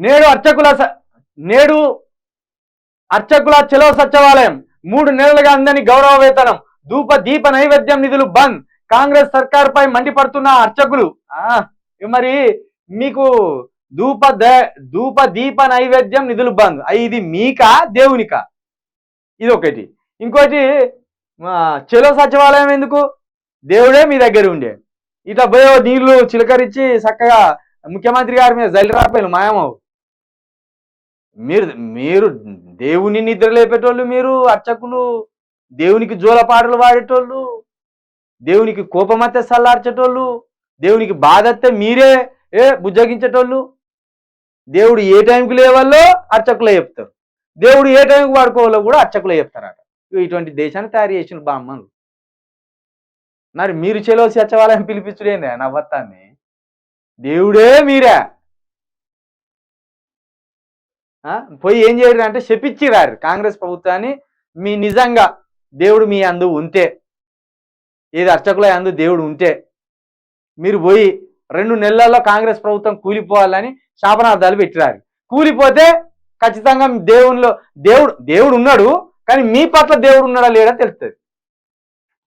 నేడు అర్చకుల నేడు అర్చకుల చెలో సచివాలయం 3 నెలలుగా అందని గౌరవ వేతనం, దీప నైవేద్యం నిధులు బంద్, కాంగ్రెస్ సర్కార్పై మండిపడుతున్న అర్చకులు. మరి మీకు దీప నైవేద్యం నిధులు బంద్, ఇది మీకా దేవునికా? ఇది ఒకటి. ఇంకోటి, చెలో సచివాలయం ఎందుకు? దేవుడే మీ దగ్గర ఉండే, ఇట్లా పోయో నీళ్లు చిలకరించి చక్కగా ముఖ్యమంత్రి గారి మీద జల్లి రాపోయిన మాయమవు. మీరు దేవుని నిద్ర లేపేటోళ్ళు, మీరు అర్చకులు దేవునికి జోలపాటలు పాడేటోళ్ళు, దేవునికి కోపమత్తే సల్లార్చేటోళ్ళు, దేవునికి బాధత్తే మీరే బుజ్జగించేటోళ్ళు. దేవుడు ఏ టైంకి లేవాలో అర్చకులే చెప్తారు, దేవుడు ఏ టైంకి వాడుకోవాలో కూడా అర్చకులే చెప్తారట. ఇటువంటి దేశాన్ని తయారు చేసిన బామ్మలు. మరి మీరు చెలో సచివాలయం పిలిపించుడేంది నవ్వత్తాన్ని? దేవుడే మీరే పోయి ఏం చేయరు అంటే శపిచ్చిరారు కాంగ్రెస్ ప్రభుత్వాన్ని. మీ నిజంగా దేవుడు మీ అందు ఉంటే, ఏది అర్చకుల అందు దేవుడు ఉంటే, మీరు పోయి 2 నెలల్లో కాంగ్రెస్ ప్రభుత్వం కూలిపోవాలని శాపనార్థాలు పెట్టిరారు. కూలిపోతే ఖచ్చితంగా దేవుడు ఉన్నాడు, కానీ మీ పట్ల దేవుడు ఉన్నాడా లేడా తెలుస్తుంది.